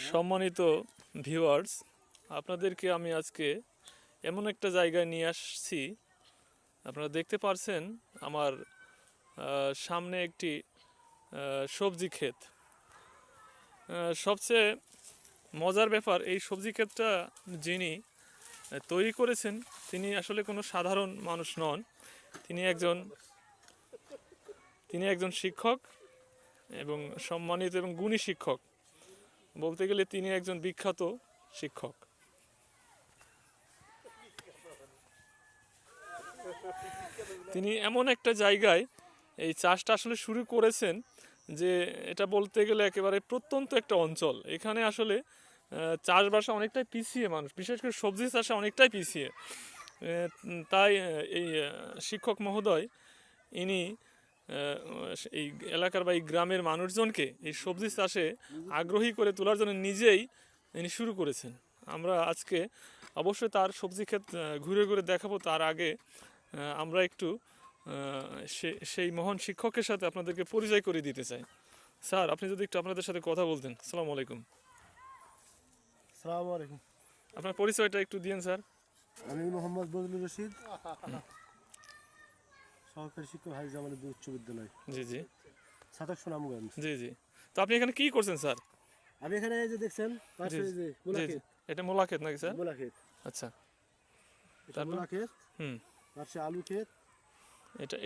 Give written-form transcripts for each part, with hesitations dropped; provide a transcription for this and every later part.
সম্মানিত ভিউয়ার্স, আপনাদেরকে আমি আজকে এমন একটা জায়গায় নিয়ে আসছি। আপনারা দেখতে পারছেন আমার সামনে একটি সবজি ক্ষেত। সবচেয়ে মজার ব্যাপার, এই সবজি ক্ষেতটা যিনি তৈরি করেছেন তিনি আসলে কোনো সাধারণ মানুষ নন। তিনি একজন শিক্ষক এবং সম্মানিত এবং গুণী শিক্ষক। বলতে গেলে তিনি একজন বিখ্যাত শিক্ষক। তিনি এমন একটা জায়গায় এই চাষটা আসলে শুরু করেছেন যে এটা বলতে গেলে একেবারে প্রত্যন্ত একটা অঞ্চল। এখানে আসলে চাষবাসে অনেকটাই পিছিয়ে মানুষ, বিশেষ করে সবজি চাষে অনেকটাই পিছিয়ে। তাই এই শিক্ষক মহোদয় ইনি এই এলাকার বা এই গ্রামের মানুষজনকে এই সবজি চাষে আগ্রহী করে তোলার জন্য নিজেই ইনি শুরু করেছেন। আমরা আজকে অবশ্যই তার সবজি ক্ষেত ঘুরে ঘুরে দেখাবো। তার আগে আমরা একটু সেই মহান শিক্ষকের সাথে আপনাদেরকে পরিচয় করে দিতে চাই। স্যার, আপনি যদি একটু আপনাদের সাথে কথা বলতেন। আসসালামু আলাইকুম। আসসালামু আলাইকুম। আপনার পরিচয়টা একটু দিন স্যার। আমি মোহাম্মদ বজলুর রশিদ, সহকারী শিক্ষক হাজি জামালউদ্দিন উচ্চ বিদ্যালয়, জি জি ছাতক সুনামগঞ্জ। জি জি তো আপনি এখানে কি করছেন স্যার? আমি এখানে এই যে দেখছেন পাশে এই যে মূলা জি জি ক্ষেত, এটা মূলা ক্ষেত নাকি স্যার? মূলা ক্ষেত, আচ্ছা, এটা তারপর? মূলা ক্ষেত, হুম, পাশে আলু ক্ষেত,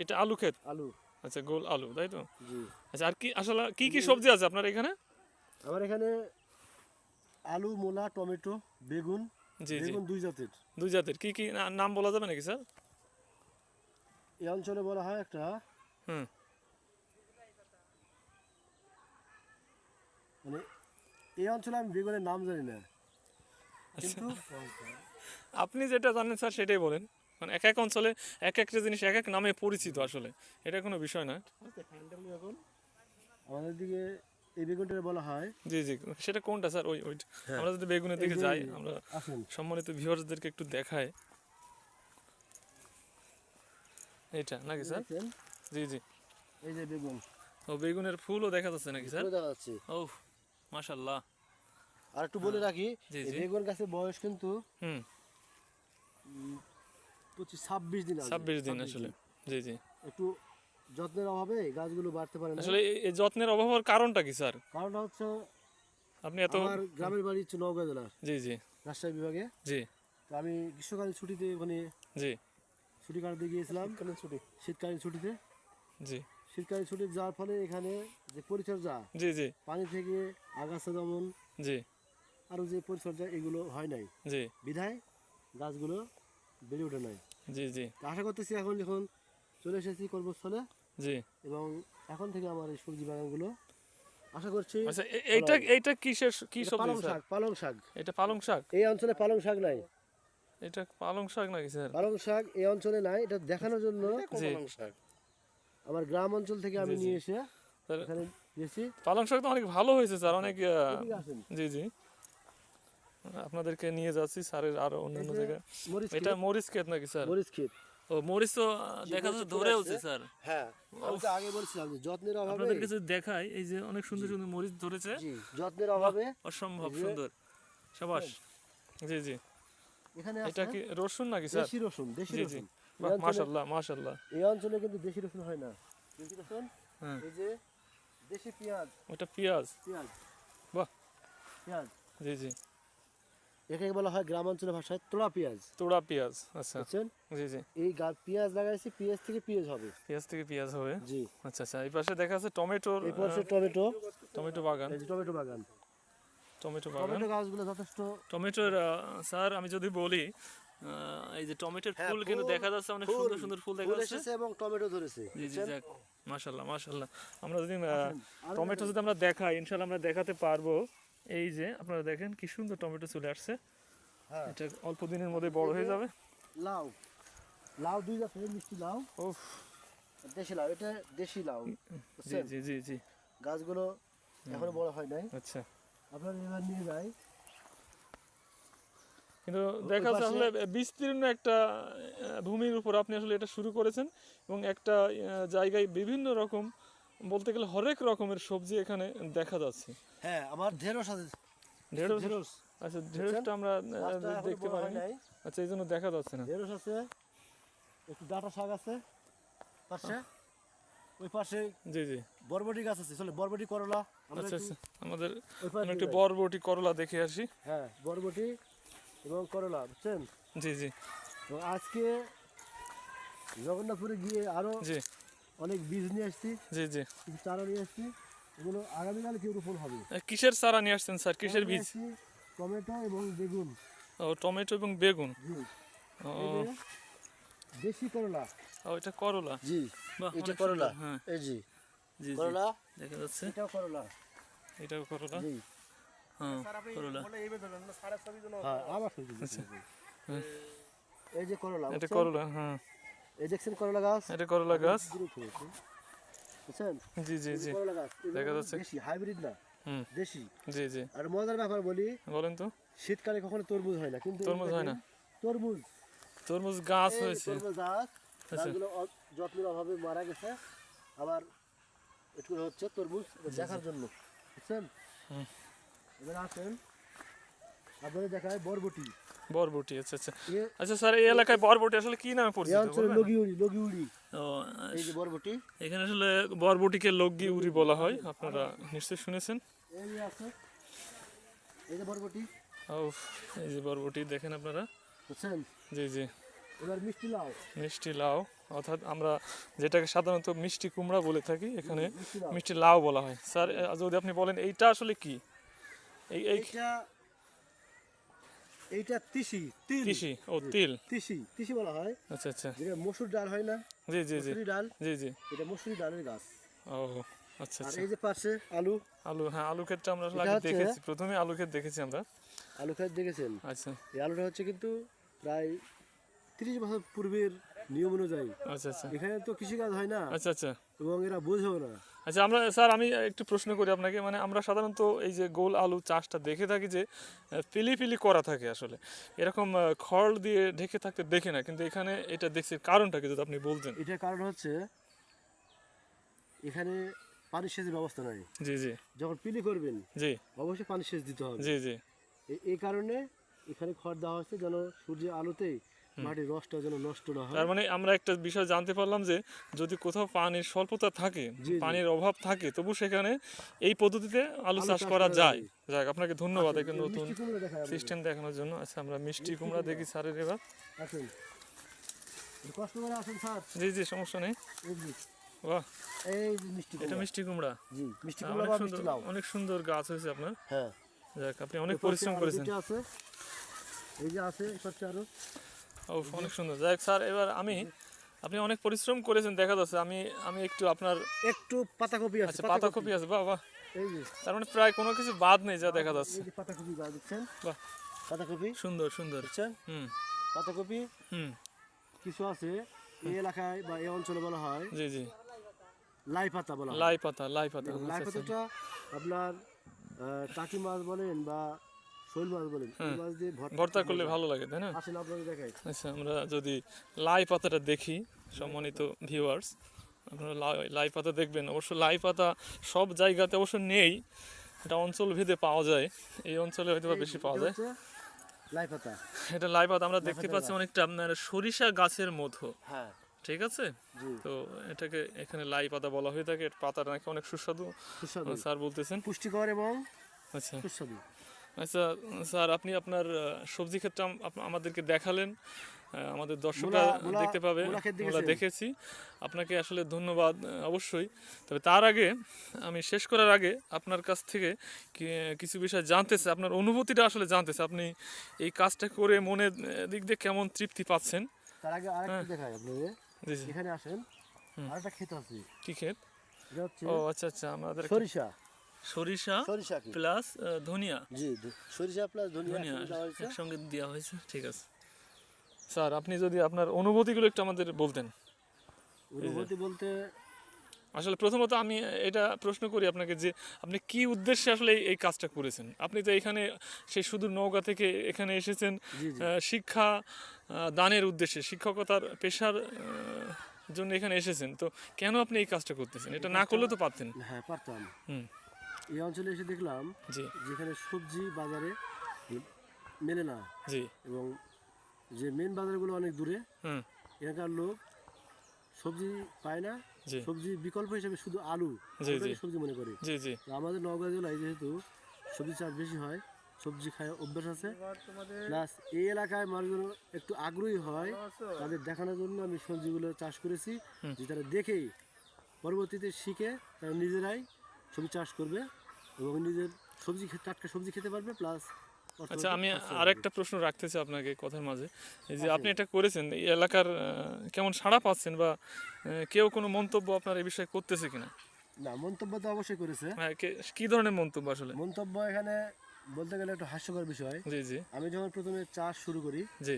এটা আলু ক্ষেত। আলু। আচ্ছা, গোল আলু, তাই তো? জি, আচ্ছা, আর কি আসলে কি সবজি আছে আপনার এখানে? আমার এখানে আলু, মূলা, টমেটো, বেগুন। জি জি, বেগুন দুই জাতের। দুই জাতের। কি কি নাম বলা যাবে নাকি স্যার? এই অঞ্চলে বলা হয় একটা, হুম, মানে এই অঞ্চলে আমি বেগুনের নাম জানি না, কিন্তু আপনি যেটা জানেন স্যার সেটাই বলেন। মানে এক এক অঞ্চলে এক একটা জিনিস এক এক নামে পরিচিত। আসলে এটা কোনো বিষয় না। আমাদের দিকে এই বেগুনটা বলা হয়। জি জি, সেটা কোনটা স্যার? ওই হ্যাঁ, আমরা যদি বেগুনের দিকে এই যে যাই, আমরা আসেন, সম্মানিত ভিউয়ার্সদেরকে একটু দেখাই। এইটা নাকি স্যার? দেখছেন জি জি। এই যে বেগুন, ও, বেগুনের ফুলও দেখা যাচ্ছে নাকি স্যার? দেখা যাচ্ছে। ও, মাশাআল্লাহ। আর একটু বলে রাখি, জি এই জি। বেগুন গাছের বয়স কিন্তু হুম, 26 দিন আছে। 26 দিন 26 আসলে। জি জি। একটু যত্নের অভাবে গাছগুলো বাড়তে পারে না। আসলে এই যত্নের অভাবের কারণটা কি স্যার? কারণটা হচ্ছে আপনি এত আমার গ্রামের বাড়ি হচ্ছে নওগাঁ জেলার জি জি রাজশাহী বিভাগে। জি তো আমি গ্রীষ্মকালীন ছুটিতে ওখানে জি ছুটি কাটাতে গিয়েছিলাম। শীতকালীন ছুটিতে, জি শীতকালীন ছুটি যাওয়ার ফলে এখানে যে পরিচর্যা, জি জি পানি থেকে আগাছা দমন, জি আরও যে পরিচর্যা, এগুলো হয় নাই জি বিধায় গাছগুলো বেড়ে ওঠে নাই। জি জি তো আশা করতেছি এখন যখন চলে এসেছি কর্মস্থলে, জি। এবং এখন থেকে আমার এই সবজি বাগানগুলো আশা করছি আচ্ছা, ভালো হবে। এইটা কি এটা সবজি পালং স্যার? শাক, পালং শাক। এটা পালং শাক? এই অঞ্চলে পালং শাক নাই। এটা পালং শাক নাকি স্যার? পালং শাক এই অঞ্চলে নাই। এটা দেখানোর জন্য জি আমার গ্রাম অঞ্চল থেকে আমি জি, জি। নিয়ে এসে স্যার, এখানে দিয়েছি। পালং শাক তো অনেক ভালো হয়েছে স্যার, অনেক এদিকে আসেন। জি জি। আপনাদেরকে নিয়ে যাচ্ছি স্যারের আরো অন্যান্য এই যে জায়গায়। মরিচ এটা ক্ষেত, মরিচ ক্ষেত নাকি স্যার? মরিচ ক্ষেত। ও, মরিচ তো দেখা মরিচ যাচ্ছে চলে ধরেও আসছে। স্যার। হ্যাঁ, আমি তো আগে বলছিলাম যে যত্নের অভাবে, আপনাদেরকে যদি দেখাই, এই যে অনেক সুন্দর সুন্দর মরিচ ধরেছে। জি, যত্নের অভাবে অসম্ভব এই যে- সুন্দর। সাবাস। জি জি। এখানে এটা আছে কি রসুন নাকি স্যার? দেশি রসুন, দেশি জি জি। রসুন। এই বাহ, অঞ্চলে, মাশাআল্লাহ মাশাআল্লাহ। এই অঞ্চলে কিন্তু দেশি রসুন হয় না। দেশি রসুন, হ্যাঁ, এই যে দেশি পেঁয়াজ, ওটা পেঁয়াজ। পেঁয়াজ, বাহ। পেঁয়াজ, জি জি। একে বলা হয় গ্রাম অঞ্চলের ভাষায় তোড়া পেঁয়াজ। তোড়া পেঁয়াজ। আচ্ছা। বুঝছেন? জি জি। এই পেঁয়াজ লাগাইছি, পেঁয়াজ থেকে পেঁয়াজ হবে। পেঁয়াজ থেকে পেঁয়াজ হবে। জি, আচ্ছা আচ্ছা, এই পাশে দেখা যাচ্ছে টমেটোর এই পাশে টমেটো, টমেটো বাগান। এই যে টমেটো বাগান। টমেটো বাগান। টমেটো গাছগুলো যথেষ্ট, টমেটোর স্যার আমি যদি বলি, এই যে টমেটোর হ্যাঁ, ফুল কিন্তু ফুল, দেখা যাচ্ছে, অনেক ফুল, সুন্দর সুন্দর ফুল দেখা ফুল যাচ্ছে। এসেছে এবং টমেটো ধরেছে। জি জি, বুঝছেন? যাক, মাশাআল্লাহ মাশাআল্লাহ। আমরা যদি আরো টমেটো যদি আমরা দেখাই, ইনশাআল্লাহ আমরা দেখাতে পারবো। এই যে আপনারা দেখেন কি সুন্দর টমেটো চলে আসছে। হ্যাঁ, এটা অল্প দিনের মধ্যে বড় হয়ে যাবে। লাউ, লাউ দুই জাতের, মিষ্টি লাউ, উফ, দেশি লাউ। এটা দেশি লাউ। জি বুঝছেন? জি জি জি। গাছগুলো এখনো বড় হয় নাই। আচ্ছা, আপনারা এবার নিয়ে যাই। কিন্তু দেখা যাচ্ছে পাশে- আসলে বিস্তীর্ণ একটা ভূমির উপর আপনি আসলে এটা শুরু করেছেন, এবং একটা জায়গায় বিভিন্ন রকম, বলতে গেলে হরেক রকমের সবজি এখানে দেখা যাচ্ছে। হ্যাঁ, আমার ঢেঁড়স আছে। ঢেঁড়স ঢেঁড়স আচ্ছা ঢেঁড়সটা আমরা গাছটা এখনো দেখতে বড় হয় পাইনি। নাই। আচ্ছা এই জন্য দেখা যাচ্ছে না। ঢেঁড়স আছে, একটু ডাঁটা শাক আছে পাশে, ওই পাশে জি জি বরবটি গাছ আছে, চলে বরবটি করলা আমরা আচ্ছা একটু আচ্ছা আমাদের ওই পাশে একটু যাই। বরবটি করলা দেখে আসি। হ্যাঁ বরবটি এবং করলা বুঝছেন। জি জি তো আজকে জগন্নাথপুরে গিয়ে আরো জি অনেক বীজ নিয়ে আসছি, জি জি কিছু চারা নিয়ে আসছি, এগুলো আগামীকাল কেউ রোপণ হবে। কিসের চারা নিয়ে আসছেন স্যার, কিসের চারা নিয়ে বীজ? আসছি টমেটো এবং বেগুন। ও টমেটো এবং বেগুন। জি ও এই যে দেশি করলা। ও, এটা করলা। জি বাহ, এটা অনেক করলা, সুন্দর, হ্যাঁ এই জি জি জি করলা, দেখা যাচ্ছে, এটাও করলা। এটাও করলা। জি হ্যাঁ করলা। হ্যাঁ আমার সবজি আচ্ছা। এই যে করলা এটা বুঝছেন? করলা, হ্যাঁ এই দেখছেন করলা গাছ, এটা করলা গাছ। দূরে ধরেছে, বুঝছেন? জি জি এই যে জি করলা গাছ, এগুলো দেখা যাচ্ছে। দেশি হাইব্রিড না, হুম দেশি। জি জি আর মজার ব্যাপার বলি, বলেন তো। শীতকালে কখনো তরমুজ হয় না, কিন্তু এই তরমুজ হয় দেখেন, না? তরমুজ, তরমুজ গাছ এই হয়েছে। তরমুজ গাছ, আচ্ছা। গাছগুলো যত্নের অভাবে মারা গেছে, আবার একটু হচ্ছে তরমুজ দেখার জন্য, বুঝছেন? হুম। এবার আসেন আপনাদের দেখায় বরবটি। বরবটি, আচ্ছা আচ্ছা এ- আচ্ছা স্যার এই এলাকায় বরবটি আসলে কি নামে এই পরিচিত অঞ্চলে বলবেন? লগিউড়ি, লগিউড়ি, ও এই যে বরবটি, এখানে আসলে বরবটিকে লগ্গি উড়ি বলা হয়, আপনারা নিশ্চয়ই শুনেছেন। এই যে আছে, এই যে বরবটি, ও এই যে বরবটি দেখেন আপনারা। বুঝছেন? জি জি এবার মিষ্টি লাউ, মিষ্টি লাউ, অর্থাৎ আমরা যেটাকে সাধারণত মিষ্টি কুমড়া বলে থাকি, এখানে মিষ্টি লাউ। মিষ্টি লাউ বলা হয়। স্যার যদি আপনি বলেন এইটা আসলে কি? এই এই এইটা, এইটা তিসি, তিল, তিসি, ও তিল, তিসি, তিসি বলা হয়, আচ্ছা আচ্ছা যেটা মসুর ডাল হয় না, জি জি জি মসুরি ডাল, জি জি এটা মসুরি ডালের গাছ। ও আচ্ছা আর আচ্ছা এই যে পাশে আলু, আলু, হ্যাঁ আলু ক্ষেতটা আমরা আসলে এটা আগে হচ্ছে- দেখেছি, প্রথমে আলু ক্ষেত দেখেছি আমরা। আলু খাত দেখেছেন? আচ্ছা এই আলুটা হচ্ছে কিন্তু প্রায় 30 বছর পূর্বের নিয়ম অনুযায়ী, আচ্ছা আচ্ছা এখানে তো কৃষিকাজ হয় না আচ্ছা আচ্ছা এবং এরা বোঝেও না। আচ্ছা আমরা স্যার আমি একটু প্রশ্ন করি আপনাকে, মানে আমরা সাধারণত এই যে গোল আলু চাষটা দেখে থাকি যে পিলি পিলি করা থাকে, আসলে এরকম খড় দিয়ে ঢেকে থাকতে দেখে না, কিন্তু এখানে এটা দেখছি, কারণটা কি যদি আপনি বলতেন? এটার কারণ হচ্ছে এখানে পানি সেচের ব্যবস্থা নাই। জি জি যখন পিলি করবেন জি অবশ্যই পানি সেচ দিতে হবে। জি জি এই কারণে এখানে খড় দেওয়া হচ্ছে যেন সূর্যের আলোতে মাটির রসটা যেন নষ্ট না হয়। তার মানে আমরা একটা বিষয় জানতে পারলাম যে যদি কোথাও পানির স্বল্পতা থাকে, জি। পানির অভাব থাকে, তবু সেখানে এই পদ্ধতিতে আলু চাষ চাষ করা করা যায়। যায়। যাক আপনাকে ধন্যবাদ আসেন, একটা এই নতুন মিষ্টি কুমড়া দেখায় আপনাদের। সিস্টেম দেখানোর জন্য। আচ্ছা আমরা মিষ্টি কুমড়া দেখি স্যারের এবার। আসেন, একটু কষ্ট করে আসেন স্যার। জি জি সমস্যা নেই। এই যে, বাহ এই যে মিষ্টি এটা কুমড়া। মিষ্টি কুমড়া। জি মিষ্টি হ্যাঁ, কুমড়া অনেক বা সুন্দর, মিষ্টি লাউ। অনেক সুন্দর গাছ হয়েছে আপনার। হ্যাঁ, যাক আপনি অনেক এই পাশে পরিশ্রম আরো করেছেন। দুইটা আছে, এই যে আছে এই পাশে আরো। ও অনেক সুন্দর। যাক স্যার এবার আপনি অনেক পরিশ্রম করেছেন দেখা যাচ্ছে। আমি আমি একটু আপনার, একটু পাতাকপি আছে, আচ্ছা পাতাকপি আছে, বাহ বাহ, এই যে, তার মানে প্রায় কোনো কিছু বাদ নেই যা দেখা যাচ্ছে। এই যে পাতাকপি গাছ দেখছেন, বাহ পাতাকপি সুন্দর সুন্দর। দেখছেন, হুম পাতাকপি হুম কিছু আছে এই এলাকায় বা এই অঞ্চলে বলা হয় জি জি লাই পাতা বলা হয়। লাই পাতা, লাই পাতা, দেখুন, লাই আচ্ছা, আচ্ছা। পাতাটা আপনার টাকি মাছ বলেন বা শোল মাছ বলেন, এই মাছ দিয়ে ভর্তা করলে ভালো লাগে তাই না? আসেন আপনাকে দেখাই। আচ্ছা আমরা যদি লাই পাতাটা দেখি, সম্মানিত ভিউয়ার্স, আপনারা লাই পাতা দেখবেন। অবশ্য লাই পাতা সব জায়গাতে অবশ্য নেই, এটা অঞ্চল ভেদে পাওয়া যায়, এই অঞ্চলে হয়তো বা বেশি পাওয়া এটা যায়। হচ্ছে লাই পাতা। এটা লাই পাতা আমরা দেখতে পাতার পাচ্ছি অনেকটা আপনার সরিষা গাছের মতো, হ্যাঁ ঠিক আছে? জি, তো এটাকে এখানে লাই পাতা বলা হয়ে থাকে। এর পাতাটা নাকি অনেক সুস্বাদু, সুস্বাদু, স্যার বলতেছেন। পুষ্টিকর এবং আচ্ছা সুস্বাদু। আচ্ছা স্যার আপনি আপনার সবজি ক্ষেত্রে আমাদেরকে দেখালেন, আমাদের দর্শকরা মূলা- দেখতে পাবে। মূলা ক্ষেত মূলা দেখেছেন? দেখেছি, আপনাকে আসলে ধন্যবাদ অবশ্যই। তবে তার আগে আমি শেষ করার আগে আপনার কাছ থেকে কিছু বিষয় জানতে চাই, আপনার অনুভূতিটা আসলে জানতে চাই। আপনি এই কাজটা করে মনের দিক দিয়ে কেমন তৃপ্তি পাচ্ছেন? তার আগে আরেকটা দেখাই আপনাদের, জি জি এখানে আসেন, আরেকটা ক্ষেত আছে, কি ক্ষেত? এটা হচ্ছে ও আচ্ছা আচ্ছা আমাদের একটা সরিষা। সরিষা সরিষা কি? প্লাস ধনিয়া, জি, সরিষা প্লাস ধনিয়া ধনিয়া একসাথে দেওয়া হয়েছে। একসঙ্গে দেওয়া হয়েছে, ঠিক আছে। স্যার আপনি যদি আপনার অনুভূতিগুলো একটু আমাদের বলতেন। অনুভূতি বলতে আসলে প্রথমত আমি এটা প্রশ্ন করি আপনাকে যে আপনি কি উদ্দেশ্যে আসলে এই কাজটা করেছেন? আপনি তো এখানে সেই সুদূর নওগাঁ থেকে এখানে এসেছেন জি জি শিক্ষা দানের উদ্দেশ্যে, শিক্ষকতার পেশার জন্য এখানে এসেছেন। তো কেন আপনি এই কাজটা করতেছেন? এটা না করলে তো পারতেন। হ্যাঁ পারতাম, হুম এই অঞ্চলে এসে দেখলাম জি যেখানে সবজি বাজারে মেলে না, জি এবং যে মেন বাজারগুলো অনেক দূরে, হুম এখানকার লোক সবজি পায় না, জি সবজি বিকল্প হিসেবে শুধু আলু জি ওটাকে জি সবজি মনে করে। জি জি তো আমাদের নওগাঁ জেলায় যেহেতু সবজি চাষ বেশি হয়, সবজি খায় অভ্যাস আছে, প্লাস এই এলাকায় মানুষজন একটু আগ্রহী হয়, তাদের দেখানোর জন্য আমি সবজিগুলো চাষ করেছি, হুম। যে তারা দেখেই পরবর্তীতে শিখে তারা নিজেরাই সবজি চাষ করবে এবং নিজের টাটকা সবজি খেতে পারবে, প্লাস আচ্ছা আমি আরেকটা প্রশ্ন রাখতে চাই আপনাকে কথার মাঝে, এই যে আসুন। আপনি এটা করেছেন এই এলাকার কেমন সাড়া পাচ্ছেন, বা কেউ কোনো মন্তব্য আপনার এই বিষয়ে করতেছে কিনা? না, মন্তব্য তো অবশ্যই করেছে। হ্যাঁ কি ধরনের মন্তব্য আসলে? মন্তব্য এখানে বলতে গেলে একটু হাস্যকর বিষয়। জি জি আমি যখন প্রথমে চাষ শুরু করি, জি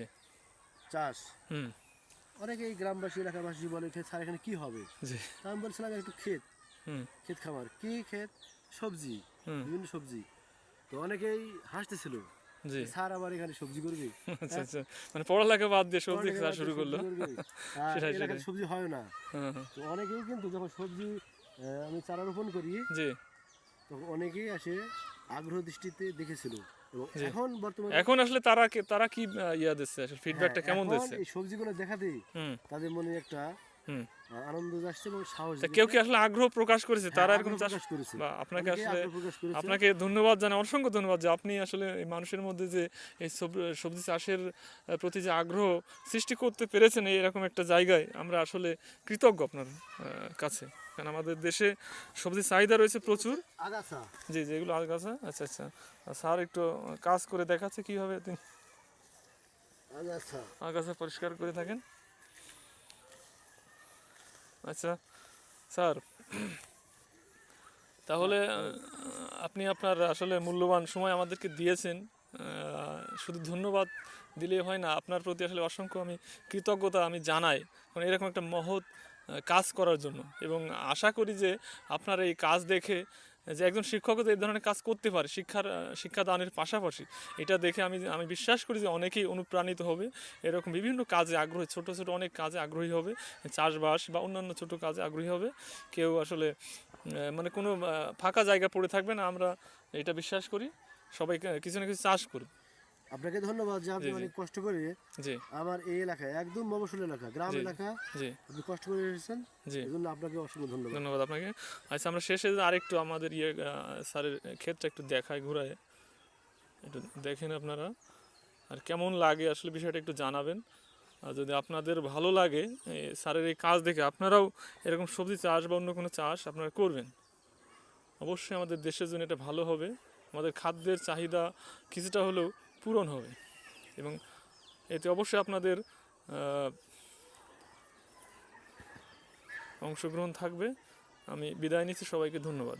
চাষ হুম অনেকেই গ্রামবাসী এলাকাবাসী বলে স্যার এখানে কি হবে, জি তা আমি বলছিলাম একটু হুম ক্ষেত খামার কি ক্ষেত, সবজি, হুম বিভিন্ন সবজি। তো অনেকেই হাসতেছিল, জি স্যার আবার এখানে সবজি করবি, আচ্ছা আচ্ছা, মানে পড়ালেখা বাদ দিয়ে সবজি অনেকে চাষ ভাবছে শুরু করলো। সবজি করবি, আর সেটাই এলাকায় সেটাই সবজি হয় না। হ্যাঁ হ্যাঁ তো অনেকেই কিন্তু যখন সবজি আমি চারা রোপণ করি, জি তখন অনেকেই আসে আগ্রহ দৃষ্টিতে দেখেছিল, এবং জি। এখন বর্তমানে এখন আসলে তারা কি ইয়া দিচ্ছে আসলে, হ্যাঁ, ফিডব্যাকটা কেমন এখন দিচ্ছে? এই সবজিগুলো দেখাতেই হুম তাদের মনে একটা হুম। আনন্দ যাচ্ছে এবং সাহস তা কেউ কি জেগেছে। আসলে আগ্রহ প্রকাশ করেছে হ্যাঁ, তারা এরকম আগ্রহ চাষ? প্রকাশ করেছে, বা আপনাকে অনেকেই আসলে আগ্রহ প্রকাশ করেছে। আপনাকে ধন্যবাদ জানাই, অসংখ্য ধন্যবাদ যে আপনি আসলে এই মানুষের মধ্যে যে এই সবজি চাষের প্রতি যে আগ্রহ সৃষ্টি করতে পেরেছেন এরকম একটা জায়গায়, আমরা আসলে কৃতজ্ঞ আপনার কাছে। কারণ আমাদের দেশে সবজির চাহিদা রয়েছে প্রচুর। আগাছা, জি জি এগুলো আগাছা। আচ্ছা আচ্ছা, স্যার একটু কাজ করে দেখাচ্ছে কীভাবে তিনি আগাছা। আগাছা পরিষ্কার করে থাকেন। আচ্ছা স্যার, তাহলে আপনি আপনার আসলে মূল্যবান সময় আমাদেরকে দিয়েছেন। শুধু ধন্যবাদ দিলেই হয় না, আপনার প্রতি আসলে অসংখ্য আমি কৃতজ্ঞতা আমি জানাই, কারণ এরকম একটা মহৎ কাজ করার জন্য। এবং আশা করি যে আপনার এই কাজ দেখে যে একজন শিক্ষকও তো এই ধরনের কাজ করতে পারে শিক্ষাদানের পাশাপাশি, এটা দেখে আমি বিশ্বাস করি যে অনেকেই অনুপ্রাণিত হবে, এরকম বিভিন্ন কাজে আগ্রহী, ছোট ছোট অনেক কাজে আগ্রহী হবে, চাষবাস বা অন্যান্য ছোট কাজে আগ্রহী হবে। কেউ আসলে মানে কোনো ফাঁকা জায়গা পড়ে থাকবে না, আমরা এটা বিশ্বাস করি। সবাই কিছু না কিছু চাষ করবে। আপনাকে ধন্যবাদ যে আপনি জি জি অনেক কষ্ট করে জি আমার এই এলাকায়, একদম মফস্বল এলাকা, গ্রাম জি এলাকা, জি আপনি কষ্ট করে এসেছেন, জি এই জন্য আপনাকে অসংখ্য ধন্যবাদ। ধন্যবাদ আপনাকে। আচ্ছা আমরা শেষে আরেকটু আমাদের স্যারের ক্ষেতটা একটু দেখায়, ঘুরায় একটু দেখেন আপনারা, আর কেমন লাগে আসলে বিষয়টা একটু জানাবেন। আর যদি আপনাদের ভালো লাগে স্যারের এই কাজ দেখে আপনারাও এরকম সবজি চাষ বা অন্য কোনো চাষ আপনারা করবেন, অবশ্যই আমাদের দেশের জন্য এটা ভালো হবে, আমাদের খাদ্যের চাহিদা কিছুটা হলেও পূরণ হবে, এবং এতে অবশ্যই আপনাদের অংশগ্রহণ থাকবে। আমি বিদায় নিচ্ছি, সবাইকে ধন্যবাদ।